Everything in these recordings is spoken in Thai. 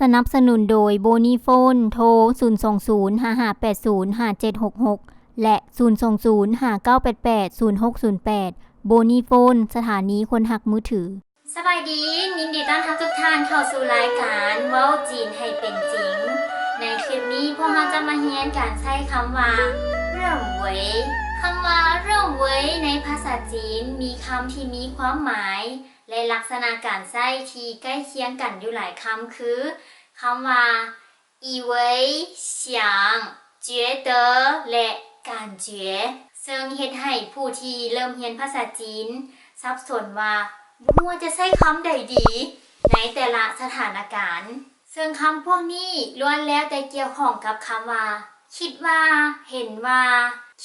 สนับสนุนโดยโบนีโฟนโทร 02055805766 และ 02059880608 โบนีโฟนสถานีคนหักมือถือสบายดียินดีต้อนรับทุกท่านเข้าสู่รายการเว้าจีนให้เป็นจริงในคลิปนี้พวกเราจะมาเรียนการใช้คำว่าเริ่มเว้ยคำว่าเริ่มเว้ยในภาษาจีนมีคำที่มีความหมายและลักษณะการใช้ที่ใกล้เคียงกันอยู่หลายคำคือคำว่า以为想觉得และการ觉ซึ่งเฮ็ดให้ผู้ที่เริ่มเรียนภาษาจีนสับสนว่ามัวจะใช้คำใดดีในแต่ละสถานการณ์ซึ่งคำพวกนี้ล้วนแล้วแต่เกี่ยวข้องกับคำว่าคิดว่าเห็นว่า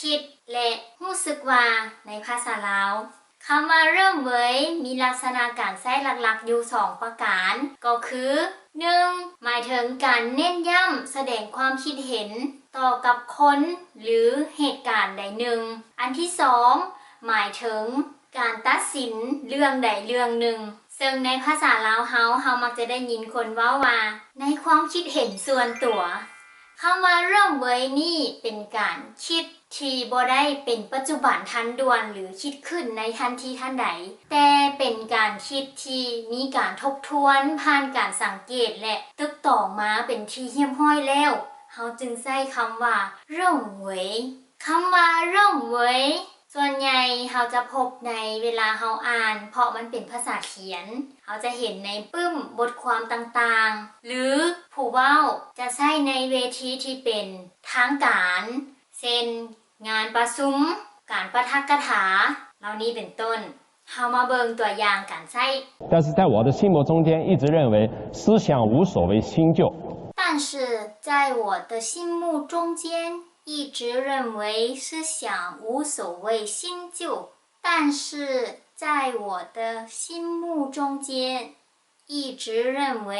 คิดและรู้สึกว่าในภาษาลาวคำว่าเริ่มเว้ยมีลักษณะการใช้หลักๆอยู่2ประการก็คือ 1. หมายถึงการเน้นย้ำแสดงความคิดเห็นต่อกับคนหรือเหตุการณ์ใดหนึ่งอันที่ 2. หมายถึงการตัดสินเรื่องใดเรื่องหนึ่งซึ่งในภาษาลาวเฮามักจะได้ยินคนเว้าว่าในความคิดเห็นส่วนตัวคำว่าเริ่มเว้ยนี่เป็นการคิดที่บ่ได้เป็นปัจจุบันทันด่วนหรือคิดขึ้นในทันทีทันใดแต่เป็นการคิดที่มีการทบทวนผ่านการสังเกตและตึกตองมาเป็นที่เรียบร้อยแล้วเฮาจึงใช้คำว่าเริ่มเว้ยคำว่าเริ่มเว้ยส่วนใหญ่เราจะพบในเวลาเราอ่านเพราะมันเป็นภาษาเขียนเราจะเห็นในปึ้มบทความต่างๆหรือผู้เว้าจะใช้ในเวทีที่เป็นทางการเช่นงานประชุมการปาฐกถาเหล่านี้เป็นต้นเรามาเบิ่งตัวอย่างการใช้但是在我的心目中间一直认为思想无所谓新旧但是在我的心目中间一直认为思想无所谓新旧但是在我的心目中间一直认为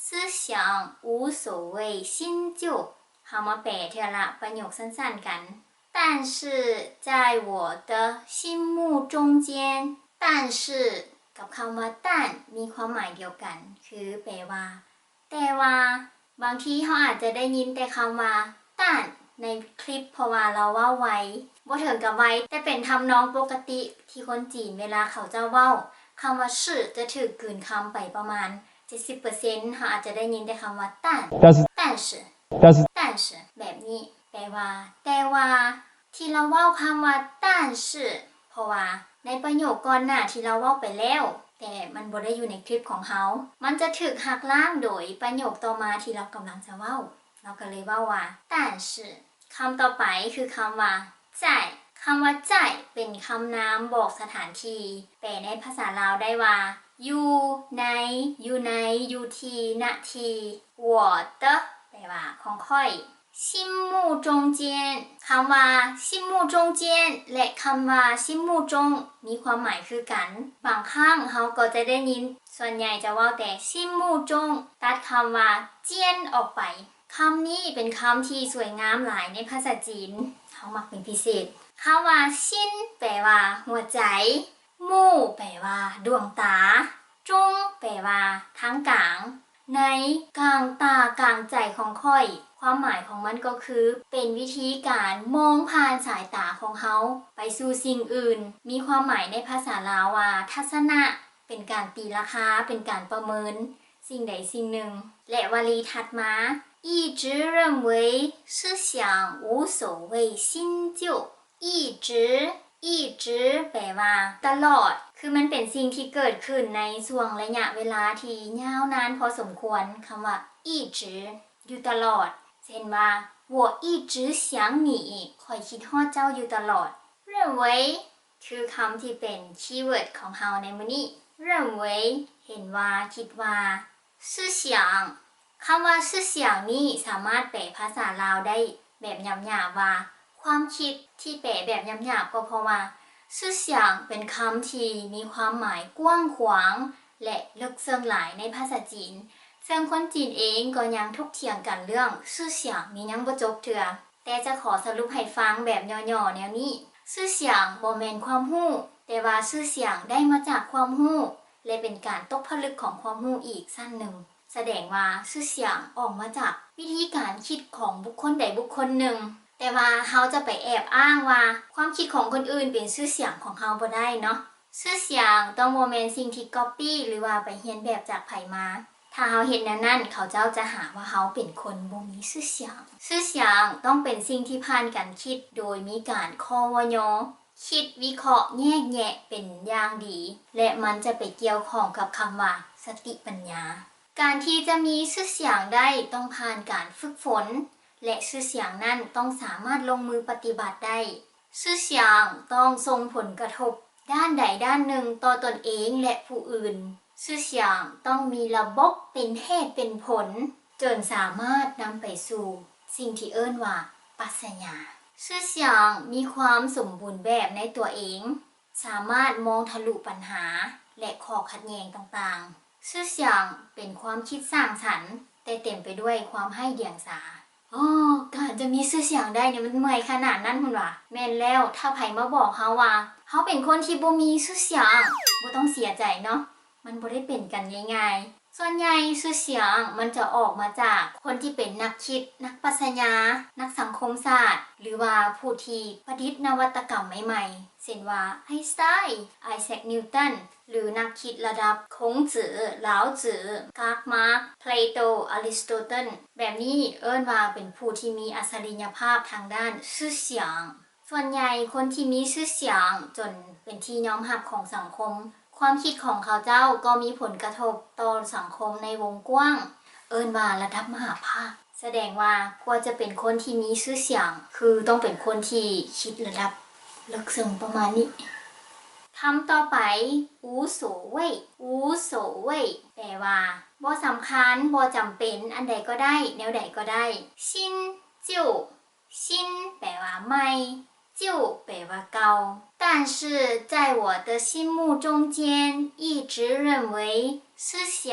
思想无所谓新旧เฮามาแปลเทอละประโยคสั้นๆกัน但是在我的心目中间但是กับคำว่าต้านมีความหมายเดียวกันคือแปลว่าแต่ว่าบางทีเขาอาจจะได้ยินแต่คำว่าต้านในคลิปเพราะว่าเราว่าไว้บ่ถึงกับไว้แต่เป็นทำนองปกติที่คนจีนเวลาเขาจะเว้าคำว่าชื่อจะถูกกลืนคำไปประมาณ 70% เขาอาจจะได้ยินแต่คำว่าต้าน但是แบบนี้แปลว่าแต่ว่าที่เราเว้าคำว่าต้านชื่อเพราะว่าในประโยคก่อนหน้าที่เราเว้าไปแล้วแต่มันบ่ได้อยู่ในคลิปของเขามันจะถูกหักล้างโดยประโยคต่อมาที่เรากำลังจะเว้าเราก็เลยเว้าว่า但是คำต่อไปคือคำว่า在คำว่า在เป็นคำนามบอกสถานที่แปลในภาษาลาวได้ว่าอยู่ในอยู่ที่ณที่我的แปลว่าของค่อย心目中间คำว่า心目中间และคำว่า心目中มีความหมายคือกันบางครั้งเราก็จะได้ยินส่วนใหญ่จะว่าแต่心目中ตัดคำว่าเจียนออกไปคำนี้เป็นคำที่สวยงามหลายในภาษาจีนเขามักเป็นพิเศษคำว่าชินแปลว่าหัวใจมู่แปลว่าดวงตาจงแปลว่าทางกลางในกลางตากลางใจของค่อยความหมายของมันก็คือเป็นวิธีการมองผ่านสายตาของเขาไปสู่สิ่งอื่นมีความหมายในภาษาลาวว่าทัศนะเป็นการตีราคาเป็นการประเมินสิ่งใดสิ่งหนึ่งและวลีถัดมา一直认为思想无所谓新旧一直แปลว่าตลอดคือมันเป็นสิ่งที่เกิดขึ้นในช่วงระยะเวลาที่ยาวนานพอสมควรคำว่า一直อยู่ตลอดเช่นว่า我一直想你คอยคิดฮอดเจ้าอยู่ตลอด认为คือคำที่เป็นคีย์เวิร์ดของเฮาในมื้อนี้认为เห็นว่าคิดว่า思想คำว่า思想นี้สามารถแปลภาษาลาวได้แบบหยาบๆว่าความคิดที่แปลแบบหยาบๆก็เพราะว่า思想เป็นคำที่มีความหมายกว้างขวางและลึกซึ้งหลายในภาษาจีนซึ่งคนจีนเองก็ยังถกเถียงกันเรื่อง思想นี้ยังบ่จบเทื่อแต่จะขอสรุปให้ฟังแบบย่อๆแนวนี้思想บ่แม่นความรู้แต่ว่า思想ได้มาจากความรู้และเป็นการตกผลึกของความรู้อีกสั้นหนึ่ง แสดงว่าชื่อเสียงออกมาจากวิธีการคิดของบุคคลใดบุคคลหนึ่งแต่ว่าเราจะไปแอบอ้างว่าความคิดของคนอื่นเป็นชื่อเสียงของเราบ่ได้เนาะชื่อเสียงต้องบ่แม่นสิ่งที่ก๊อปปี้หรือว่าไปเรียนแบบจากไผมาถ้าเราเห็นนั้นเขาเจ้าจะหาว่าเราเป็นคนบ่มีชื่อเสียงชื่อเสียงต้องเป็นสิ่งที่ผ่านการคิดโดยมีการข้อวยอคิดวิเคราะห์แยกแยะเป็นอย่างดีและมันจะไปเกี่ยวข้องกับคำว่าสติปัญญาการที่จะมีชื่อเสียงได้ต้องผ่านการฝึกฝนและชื่อเสียงนั้นต้องสามารถลงมือปฏิบัติได้ชื่อเสียงต้องส่งผลกระทบด้านใดด้านหนึ่งต่อตนเองและผู้อื่นชื่อเสียงต้องมีระบบเป็นเหตุเป็นผลจนสามารถนำไปสู่สิ่งที่เอิ้นว่าปัสญาชื่อเสียงมีความสมบูรณ์แบบในตัวเองสามารถมองทะลุปัญหาและข้อขัดแย้งต่างๆชื่อเสียงเป็นความคิดสร้างสรรค์แต่เต็มไปด้วยความให้เดียงสาการจะมีชื่อเสียงได้เนี่ยมันเมื่อยขนาดนั้นพุ่นว่ะแม่นแล้วถ้าไผมาบอกเฮาว่าเฮาเป็นคนที่บ่มีชื่อเสียงบ่ต้องเสียใจเนาะมันบ่ได้เป็นกันง่ายๆส่วนใหญ่ชื่อเสียงมันจะออกมาจากคนที่เป็นนักคิดนักปรัชญานักสังคมศาสตร์หรือว่าผู้ที่ประดิษฐ์นวัตกรรมใหม่ๆเช่นว่าไอน์สไตน์ไอแซคนิวตันหรือนักคิดระดับคงจื่อเหลาจื่อการ์กมาร์กเพลโตอริสโตเติลแบบนี้เอิ้นว่าเป็นผู้ที่มีอัจฉริยภาพทางด้านชื่อเสียงส่วนใหญ่คนที่มีชื่อเสียงจนเป็นที่ยอมรับของสังคมความคิดของเขาเจ้าก็มีผลกระทบต่อสังคมในวงกว้างเอิ้นว่าระดับมหาภาคแสดงว่ากว่าจะเป็นคนที่มีชื่อเสียงคือต้องเป็นคนที่คิดระดับลึกซึ้งประมาณนี้คำต่อไป无所谓无所谓แปลว่าบ่สำคัญบ่จำเป็นอันใดก็ได้แนวใดก็ได้ชินจิ้วชินแปลว่าใหม่旧แปลว่าเก่า但是在我的心目中间一直认为思想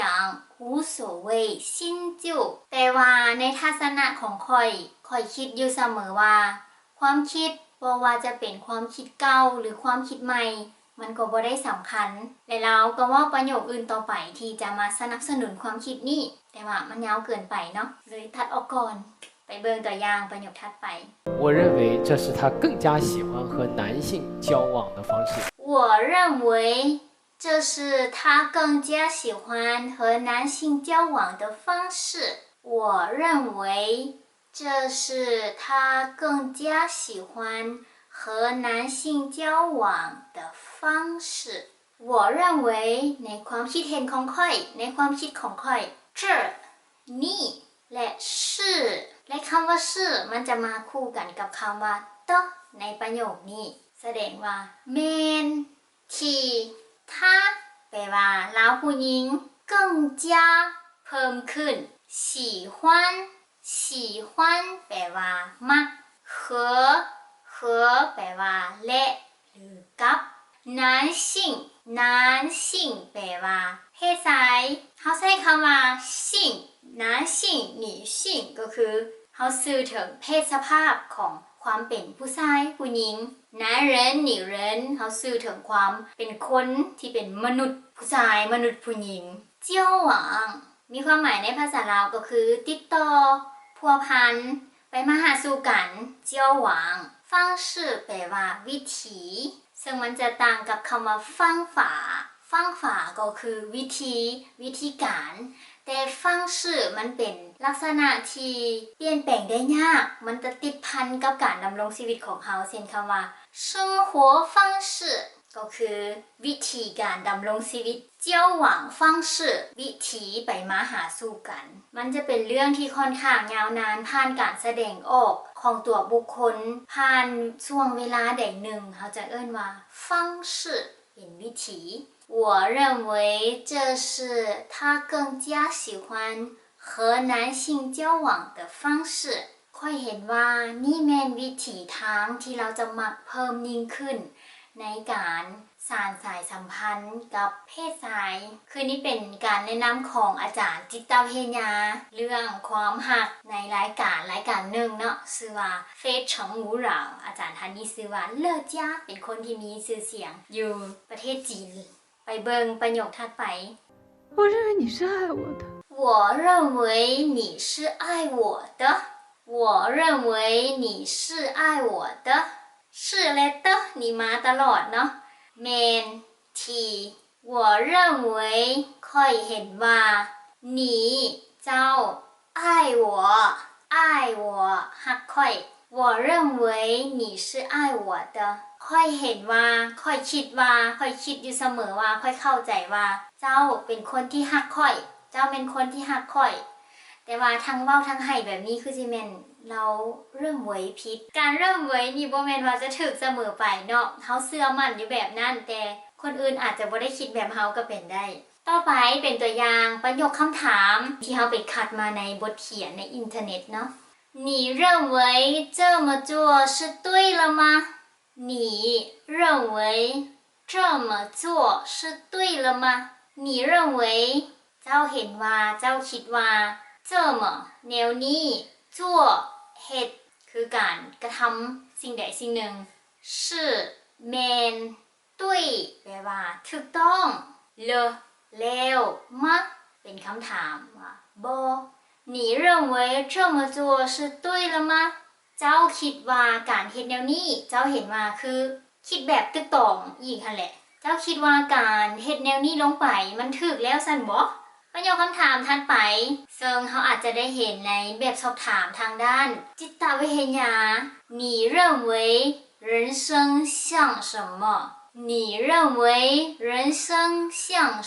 无所谓新旧แปลว่าในทัศนะของข้อยคิดอยู่เสมอว่าความคิดบ่ว่าจะเป็นความคิดเก่าหรือความคิดใหม่มันก็บ่ได้สำคัญและเราก็ว่าประโยคอื่นต่อไปที่จะมาสนับสนุนความคิดนี้แต่ว่ามันยาวเกินไปเนาะเลยตัดออกก่อนไปเบิ่งตัวอย่างประโยคถัดไป我认为这是他更加喜欢和男性交往的方式。我认为这是他更加喜欢和男性交往的方式。我认为这是他更加喜欢和男性交往的方式。我认为ในความคิดเห็นของข้อยในความคิดของข้อย这นี่และชื่อและคำว่าชื่อมันจะมาคู่กันกับคำว่าเตะในประโยคนี้แสดงว่าเมนทีท่าแปลว่าเราผู้หญิง更加เพิ่มขึ้น喜欢喜欢แปลว่ามัก和แปลว่าและหรือกับ男性男性แปลว่าเพศชายเขาใช้คำว่าสิ่ง男性女性ก็คือเขาสื่อถึงเพศสภาพของความเป็นผู้ชายผู้หญิง男人女人เขาสื่อถึงความเป็นคนที่เป็นมนุษย์ผู้ชายมนุษย์ผู้หญิงเจียวหวังมีความหมายในภาษาลาวก็คือติดต่อพัวพันไปมาหาสู่กันเจียวหวังฟังชื่อแปลว่าวิถีซึ่งมันจะต่างกับคำว่าฟังฝาก็คือวิธีการแต่ฟังชื่อมันเป็นลักษณะที่เปลี่ยนแปลงได้ยากมันจะติดพันกับการดำรงชีวิตของเขาเช่นคำว่า生活方式ก็คือวิธีการดำรงชีวิต交往方式วิธีไปมาหาสู่กันมันจะเป็นเรื่องที่ค่อนข้างยาวนานผ่านการแสดงออกของตัวบุคคลผ่านช่วงเวลาใดหนึ่งเขาจะเอิ้นว่า方式เป็นวิธี我认为这是他更加喜欢和男性交往的方式ค่อยเห็นว่านี่แม่นวิถีทางที่เราจะมักเพิ่มยิ่งขึ้นในการสานสายสัมพันธ์กับเพศชายคือนี่เป็นการแนะนำของอาจารย์จิตวิทยาเรื่องความหักในรายการหนึ่งเนาะชื่อว่าเฟซเฉิงหมูเหราอาจารย์ท่านนี้ชื่อว่าเลิศจ้าเป็นคนที่มีชื่อเสียงอยู่ประเทศจีนไปเบิ่งประโยคถัดไป我认为你是爱我的我我认为你是爱我的我认为你是爱我的ชื่อและเตอนี่มาตลอดเนาะเมนที我认为ค่อยเห็นว่า你เจ้า爱我爱我ฮักค่อย我认为你是爱我的ค่อยเห็นว่าค่อยคิดว่าค่อยคิดอยู่เสมอว่าค่อยเข้าใจว่าเจ้าเป็นคนที่ฮักค่อยเจ้าเป็นคนที่ฮักค่อยแต่ว่าทั้งเว้าทั้งให้แบบนี้คือสิแม่นเราเริ่มไว้ผิดการเริ่มไว้นี่บ่แม่นว่าจะถูกเสมอไปเนาะเฮาเชื่อมั่นอยู่แบบนั้นแต่คนอื่นอาจจะบ่ได้คิดแบบเฮาก็เป็นได้ต่อไปเป็นตัวอย่างประโยคคำถามที่เฮาไปคัดมาในบทเขียนในอินเทอร์เน็ตเนาะ你认为这么做是对了吗你认为这么做是对了吗你认为เจ้าเห็นว่าเจ้าคิดว่า这么แนวนี้จั่วเฮ็ดคือการกระทำสิ่งใดสิ่งหนึ่งชื่อแมนตุ้ยแปลว่าถูกต้องเลอแล้วมะเป็นคำถามว่าบอ你认为这么做是对了吗เจ้าคิดว่าการเฮ็ดแนวนี้เจ้าเห็นว่าคือคิดแบบถูกต้องอีกหั่นแหละเจ้าคิดว่าการเฮ็ดแนวนี้ลงไปมันถูกแล้วซั่นบ่ประโยคคำถามถัดไปซึ่งเขาอาจจะได้เห็นในแบบสอบถามทางด้านจิตวิทยา你认为人生像什么你认为人生像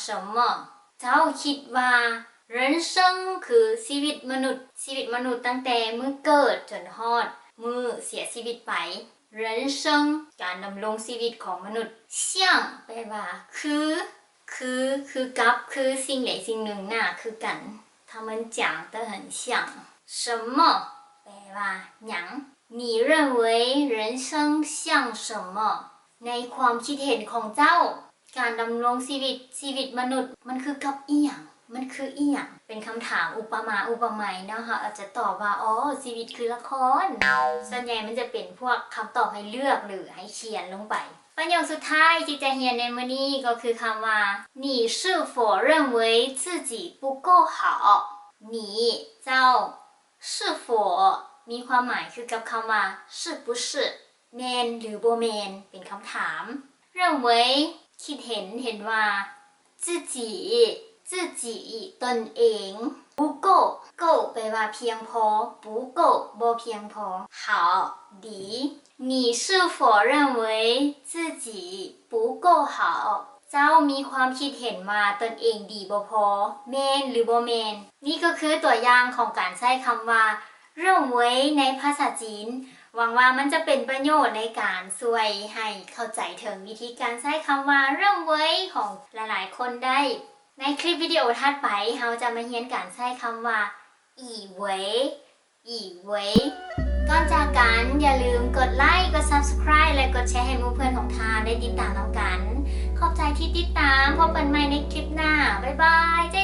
什么เจ้าคิดว่า人生คือชีวิตมนุษย์ตั้งแต่มื้อเกิดจนฮอดมื้อเสียชีวิตไป人生การดำรงชีวิตของมนุษย์像แปลว่าคือกับคือสิ่งใดสิ่งหนึ่งน่ะคือกัน他们讲得很像什么แปลว่าหยัง你认为人生像什么ในความคิดเห็นของเจ้าการดำรงชีวิตมนุษย์มันคือกับอีหยังมันคืออีหยังเป็นคำถามอุปมาอุปไมยเนาะค่ะอาจจะตอบว่าอ๋อชีวิตคือละครส่วนใหญ่มันจะเป็นพวกคำตอบให้เลือกหรือให้เขียนลงไปประโยคสุดท้ายที่จะเรียนในมื้อนี้ก็คือคำว่า你是否认为自己不够好你เจ้า是否มีความหมายคือกับคำว่า是不是แมนหรือบ่แมนเป็นคำถาม认为คิดเห็นว่า自己ตนเอง不够แปลว่าเพียงพอ不够บ่เพียงพอ好ดี你是否认为自己不够好เจ้ามีความคิดเห็นว่าตนเองดีบ่พอแมนหรือบ่แมนนี่ก็คือตัวอย่างของการใช้คำว่า认为ในภาษาจีนหวังว่ามันจะเป็นประโยชน์ในการช่วยให้เข้าใจถึงวิธีการใช้คำว่า认为ของหลายๆคนได้ในคลิปวิดีโอถัดไปเราจะมาเรียนการใช้คำว่า以为ก่อนจากกันอย่าลืมกดไลค์กด Subscribe และกดแชร์ให้หมู่เพื่อนของทานได้ติดตามน้องกันขอบใจที่ติดตามพบกันใหม่ในคลิปหน้าบ๊ายบายเจ๊